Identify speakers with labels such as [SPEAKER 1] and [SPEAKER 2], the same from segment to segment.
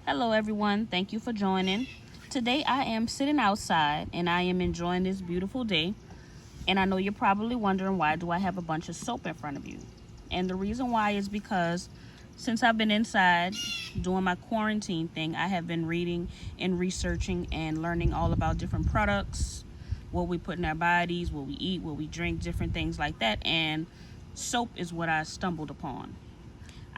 [SPEAKER 1] Hello everyone, thank you for joining. Today I am sitting outside and I am enjoying this beautiful day. And I know you're probably wondering, why do I have a bunch of soap in front of you? And the reason why is because since I've been inside doing my quarantine thing, I have been reading and researching and learning all about different products, what we put in our bodies, what we eat, what we drink, different things like that. And soap is what I stumbled upon.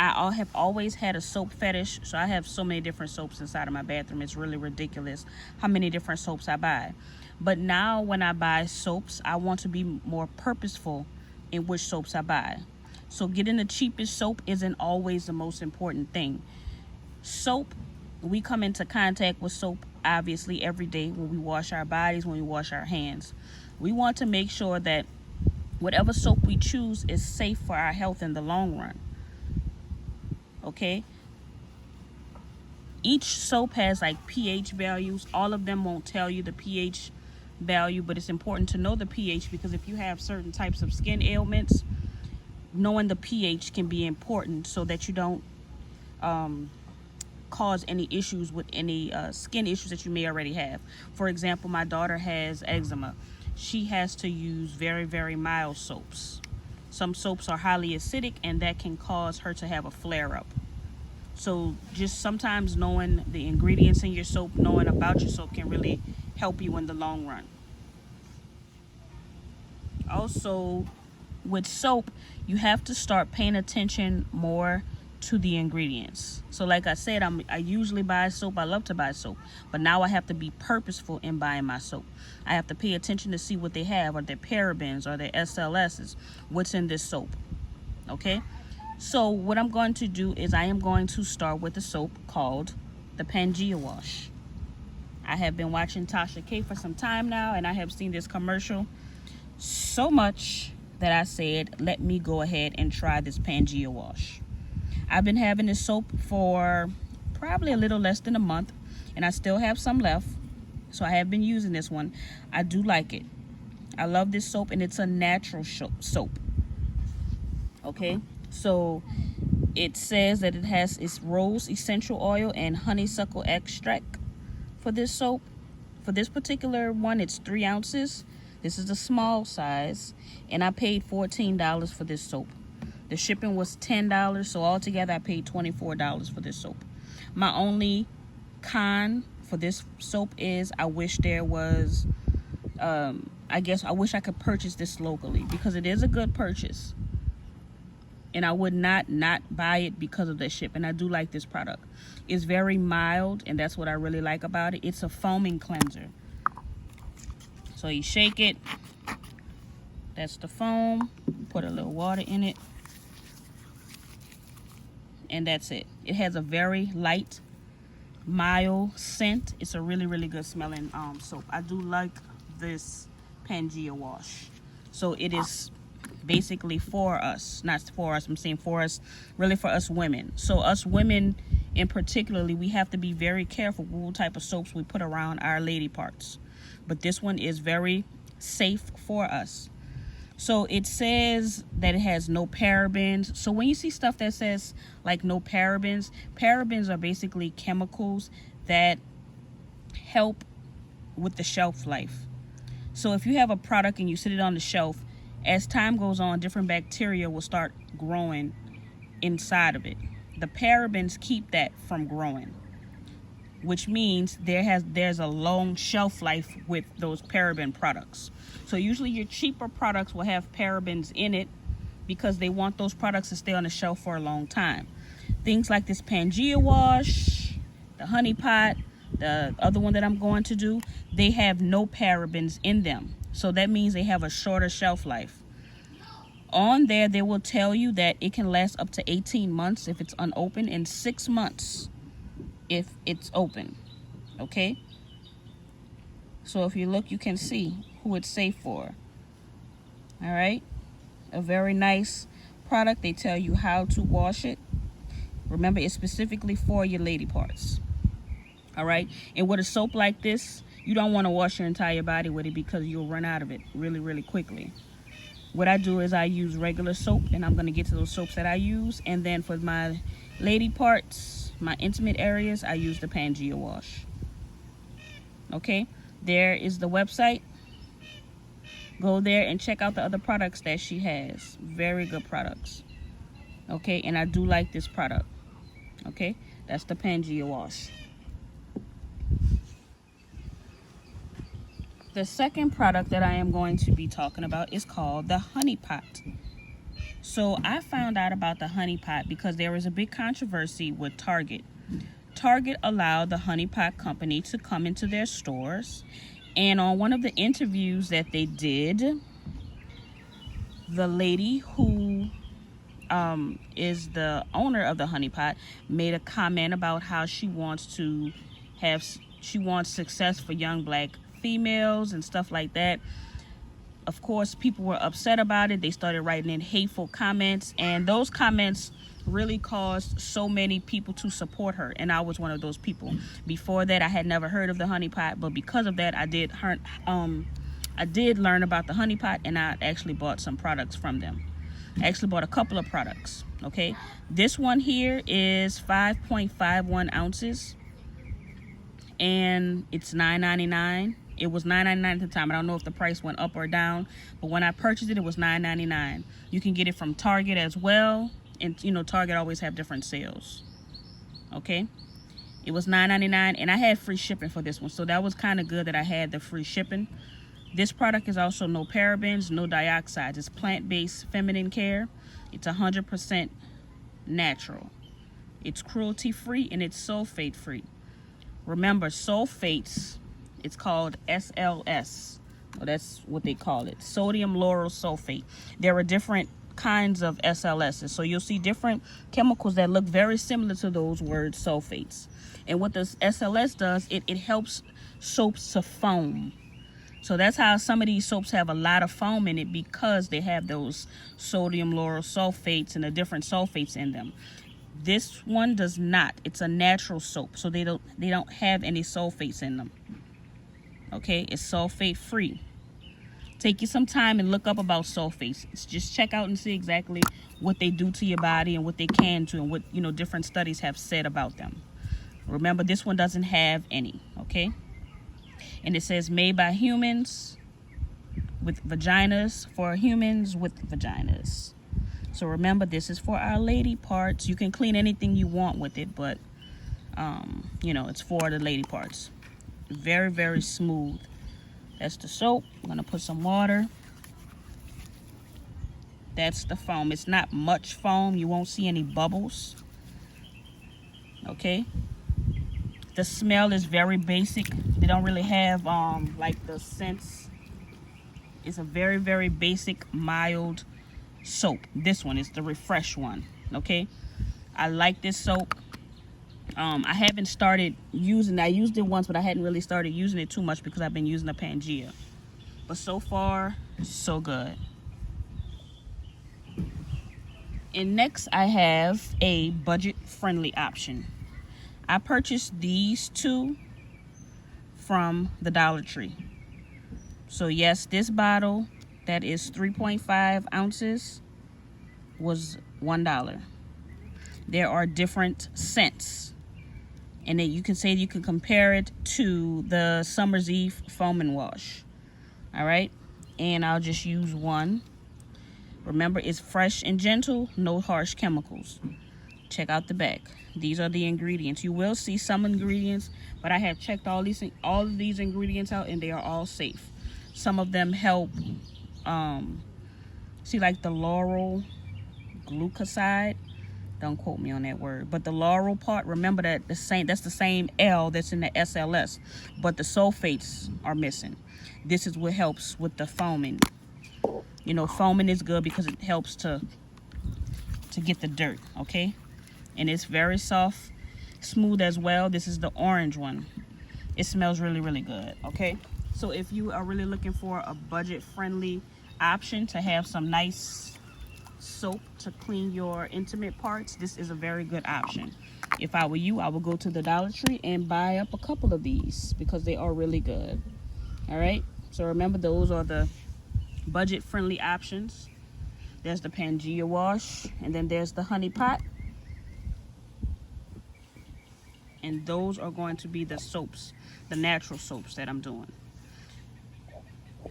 [SPEAKER 1] I have always had a soap fetish, so I have so many different soaps inside of my bathroom. It's really ridiculous how many different soaps I buy. But now when I buy soaps, I want to be more purposeful in which soaps I buy. So getting the cheapest soap isn't always the most important thing. Soap, we come into contact with soap obviously every day when we wash our bodies, when we wash our hands. We want to make sure that whatever soap we choose is safe for our health in the long run. Okay, each soap has like pH values. All of them won't tell you the pH value, but it's important to know the pH because if you have certain types of skin ailments, knowing the pH can be important so that you don't cause any issues with any skin issues that you may already have. For example, my daughter has eczema. She has to use very, very mild soaps. Some soaps are highly acidic and that can cause her to have a flare-up. So just sometimes knowing the ingredients in your soap, knowing about your soap can really help you in the long run. Also, with soap, you have to start paying attention more to the ingredients. So like I said, I usually buy soap. I love to buy soap, but now I have to be purposeful in buying my soap. I have to pay attention to see what they have. Are there parabens? Are there SLSs? What's in this soap? Okay, so what I'm going to do is I am going to start with a soap called the Pangea Wash. I have been watching Tasha K for some time now, and I have seen this commercial so much that I said, let me go ahead and try this Pangea Wash. I've been having this soap for probably a little less than a month, and I still have some left, so I have been using this one. I do like it. I love this soap, and it's a natural soap. Okay, so it says that it has its rose essential oil and honeysuckle extract for this soap. For this particular one, it's 3 ounces. This is the small size, and I paid $14 for this soap. The shipping was $10, so altogether I paid $24 for this soap. My only con for this soap is I wish there was, I wish I could purchase this locally because it is a good purchase. And I would not buy it because of the shipping. I do like this product. It's very mild, and that's what I really like about it. It's a foaming cleanser. So you shake it. That's the foam. Put a little water in it. And that's it. It has a very light, mild scent. It's a really, really good smelling soap. I do like this Pangea Wash. So it is basically for us, not for us, I'm saying for us, really for us women. So us women in particularly, we have to be very careful what type of soaps we put around our lady parts. But this one is very safe for us. So it says that it has no parabens. So when you see stuff that says like no parabens, parabens are basically chemicals that help with the shelf life. So if you have a product and you sit it on the shelf, as time goes on, different bacteria will start growing inside of it. The parabens keep that from growing, which means there's a long shelf life with those paraben products. So usually your cheaper products will have parabens in it because they want those products to stay on the shelf for a long time. Things like this Pangea Wash, the Honeypot, the other one that I'm going to do, they have no parabens in them. So that means they have a shorter shelf life. On there, they will tell you that it can last up to 18 months if it's unopened and 6 months if it's open. Okay, so if you look, you can see who it's safe for. All right, a very nice product. They tell you how to wash it. Remember, it's specifically for your lady parts. All right, and with a soap like this, you don't want to wash your entire body with it because you'll run out of it really, really quickly. What I do is I use regular soap, and I'm going to get to those soaps that I use. And then for my lady parts, my intimate areas, I use the Pangea Wash. Okay, there is the website. Go there and check out the other products that she has. Very good products. Okay, and I do like this product. Okay, that's the Pangea Wash. The second product that I am going to be talking about is called the Honeypot. So I found out about the Honeypot because there was a big controversy with Target. Target allowed the Honeypot company to come into their stores, and on one of the interviews that they did, the lady who is the owner of the Honeypot made a comment about how she wants success for young black females and stuff like that. Of course, people were upset about it. They started writing in hateful comments, and those comments really caused so many people to support her, and I was one of those people. Before that, I had never heard of the Honeypot, but because of that, I did learn about the Honeypot, and I actually bought some products from them. I actually bought a couple of products. Okay, this one here is 5.51 ounces, and it's $9.99. It was $9.99 at the time. I don't know if the price went up or down, but when I purchased it, it was $9.99. You can get it from Target as well, and you know, Target always have different sales. Okay, it was $9.99, and I had free shipping for this one, so that was kind of good that I had the free shipping. This product is also no parabens, no dioxides. It's plant-based feminine care. It's 100% natural. It's cruelty-free, and it's sulfate-free. Remember, sulfates, it's called SLS. Well, that's what they call it, sodium lauryl sulfate. There are different kinds of SLSs, so you'll see different chemicals that look very similar to those words, sulfates. And what this SLS does, it helps soaps to foam. So that's how some of these soaps have a lot of foam in it, because they have those sodium lauryl sulfates and the different sulfates in them. This one does not. It's a natural soap, so they don't have any sulfates in them. Okay, it's sulfate free. Take you some time and look up about sulfates. Just check out and see exactly what they do to your body and what they can do, and what, you know, different studies have said about them. Remember, this one doesn't have any. Okay, and it says made by humans with vaginas, for humans with vaginas. So remember, this is for our lady parts. You can clean anything you want with it, but you know, it's for the lady parts. Very, very smooth. That's the soap. I'm gonna put some water. That's the foam. It's not much foam. You won't see any bubbles. Okay, the smell is very basic. They don't really have like the scents. It's a very, very basic, mild soap. This one is the refresh one. Okay, I like this soap. I haven't started using it. I used it once, but I hadn't really started using it too much because I've been using the Pangea. But so far, so good. And next, I have a budget-friendly option. I purchased these two from the Dollar Tree. So yes, this bottle that is 3.5 ounces was $1. There are different scents, and then you can say you can compare it to the Summer's Eve Foam and Wash. All right, and I'll just use one. Remember, it's fresh and gentle, no harsh chemicals. Check out the back. These are the ingredients. You will see some ingredients, but I have checked all of these ingredients out, and they are all safe. Some of them help. See, like the laurel glucoside. Don't quote me on that word, but the laurel part, remember that that's the same L that's in the SLS, but the sulfates are missing. This is what helps with the foaming. You know, foaming is good because it helps to get the dirt. Okay, and it's very soft, smooth as well. This is the orange one. It smells really, really good. Okay, so if you are really looking for a budget-friendly option to have some nice soap to clean your intimate parts, this is a very good option. If I were you, I would go to the Dollar Tree and buy up a couple of these because they are really good. All right, so remember, those are the budget-friendly options. There's the Pangea Wash, and then there's the Honeypot. And those are going to be the soaps, the natural soaps that I'm doing.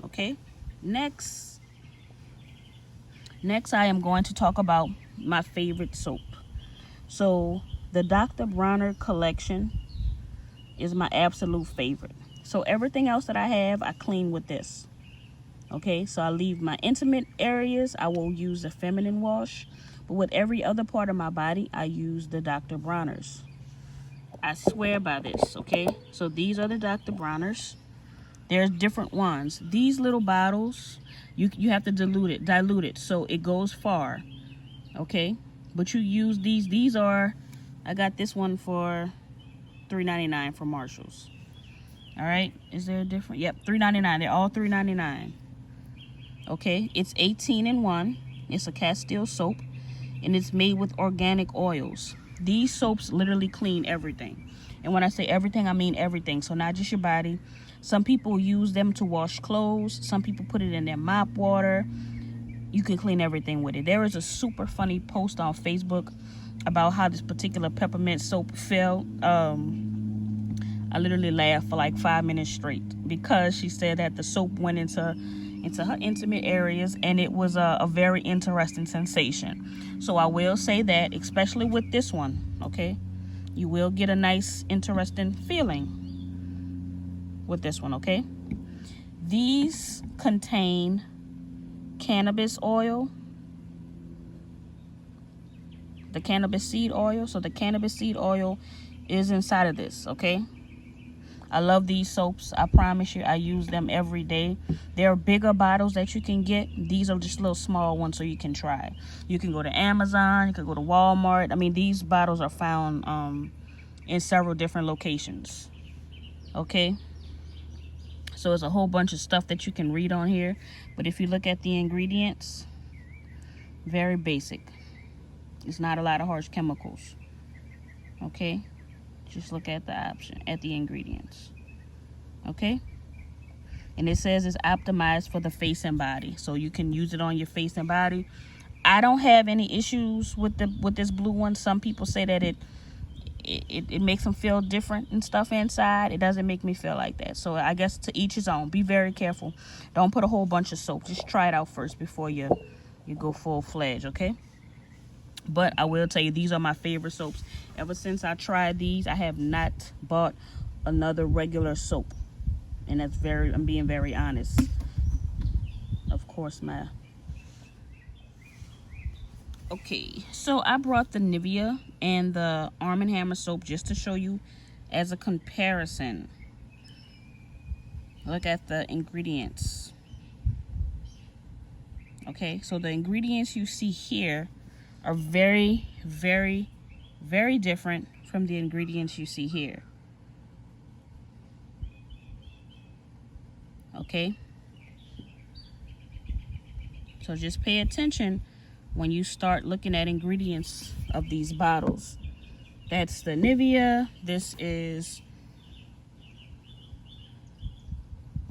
[SPEAKER 1] Okay, next I am going to talk about my favorite soap. So the Dr. Bronner collection is my absolute favorite. So everything else that I have, I clean with this. Okay, so I leave my intimate areas, I will use the feminine wash. But with every other part of my body, I use the Dr. Bronners. I swear by this, okay? So these are the Dr. Bronners. There's different ones. These little bottles, you have to dilute it so it goes far, okay? But you use these. These are, I got this one for $3.99 from Marshalls. All right, is there a different? Yep, $3.99. They're all $3.99. Okay, it's 18 in 1. It's a Castile soap, and it's made with organic oils. These soaps literally clean everything. And when I say everything, I mean everything. So not just your body. Some people use them to wash clothes. Some people put it in their mop water. You can clean everything with it. There is a super funny post on Facebook about how this particular peppermint soap felt. I literally laughed for like 5 minutes straight because she said that the soap went into her intimate areas, and it was a very interesting sensation. So I will say that, especially with this one, okay, you will get a nice, interesting feeling with this one, okay? These contain cannabis oil, the cannabis seed oil. So the cannabis seed oil is inside of this, okay? I love these soaps. I promise you, I use them every day. There are bigger bottles that you can get. These are just little small ones so you can try. You can go to Amazon. You can go to Walmart. I mean, these bottles are found in several different locations. Okay? So it's a whole bunch of stuff that you can read on here. But if you look at the ingredients, very basic. It's not a lot of harsh chemicals. Okay? Just look at the ingredients. Okay? And it says it's optimized for the face and body. So you can use it on your face and body. I don't have any issues with this blue one. Some people say that it makes them feel different and stuff inside. It doesn't make me feel like that. So I guess to each his own. Be very careful. Don't put a whole bunch of soap. Just try it out first before you go full-fledged, okay? But I will tell you, these are my favorite soaps. Ever since I tried these, I have not bought another regular soap. And I'm being very honest. Of course, okay, so I brought the Nivea and the Arm & Hammer soap just to show you as a comparison. Look at the ingredients. Okay, so the ingredients you see here are very, very, very different from the ingredients you see here. Okay? So just pay attention when you start looking at ingredients of these bottles. That's the Nivea. This is,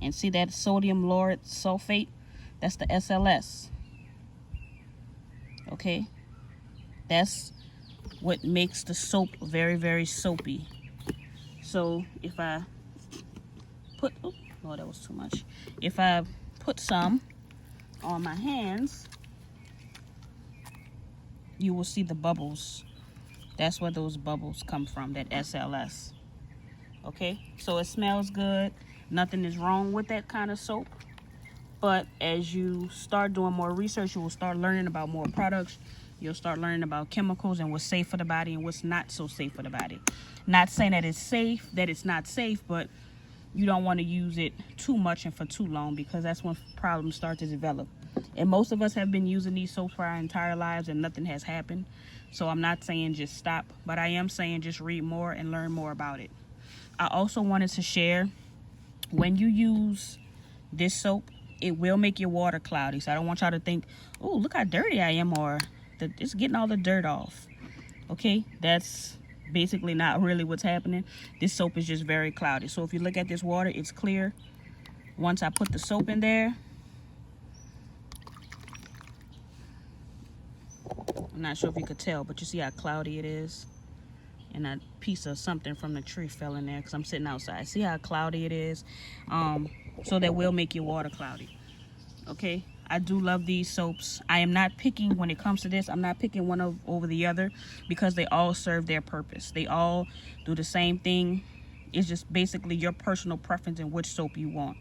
[SPEAKER 1] and see that sodium lauryl sulfate? That's the SLS. Okay? That's what makes the soap very, very soapy. So if I put, oh, Lord, that was too much. If I put some on my hands, you will see the bubbles. That's where those bubbles come from, that SLS. Okay, so it smells good. Nothing is wrong with that kind of soap. But as you start doing more research, you will start learning about more products. You'll start learning about chemicals and what's safe for the body and what's not so safe for the body. Not saying that it's safe, that it's not safe, but you don't want to use it too much and for too long, because that's when problems start to develop. And most of us have been using these soaps for our entire lives and nothing has happened. So I'm not saying just stop, but I am saying just read more and learn more about it. I also wanted to share, when you use this soap, it will make your water cloudy. So I don't want y'all to think, oh, look how dirty I am, or it's getting all the dirt off. Okay, that's basically not really what's happening. This soap is just very cloudy. So if you look at this water, it's clear. Once I put the soap in there, I'm not sure if you could tell, but you see how cloudy it is. and a piece of something from the tree fell in there because I'm sitting outside. See how cloudy it is? So that will make your water cloudy. Okay, I do love these soaps. I am not picking, when it comes to this, I'm not picking one over the other because they all serve their purpose. They all do the same thing. It's just basically your personal preference in which soap you want.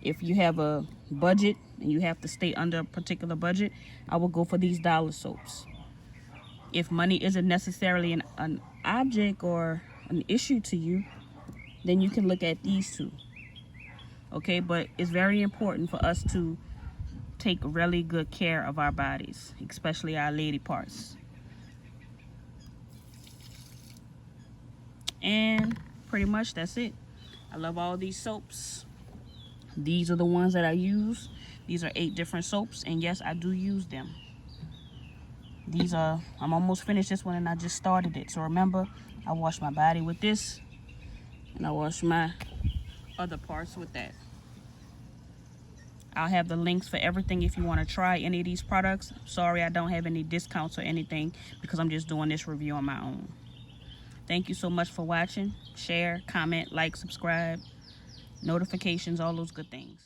[SPEAKER 1] If you have a budget and you have to stay under a particular budget, I will go for these dollar soaps. If money isn't necessarily an object or an issue to you, then you can look at these two. Okay, but it's very important for us to take really good care of our bodies, especially our lady parts. And pretty much that's it. I love all these soaps. These are the ones that I use. These are 8 different soaps, and yes, I do use them. I'm almost finished this one, and I just started it. So remember, I wash my body with this, and I wash my other parts with that. I'll have the links for everything if you want to try any of these products. Sorry, I don't have any discounts or anything because I'm just doing this review on my own. Thank you so much for watching. Share, comment, like, subscribe, notifications, all those good things.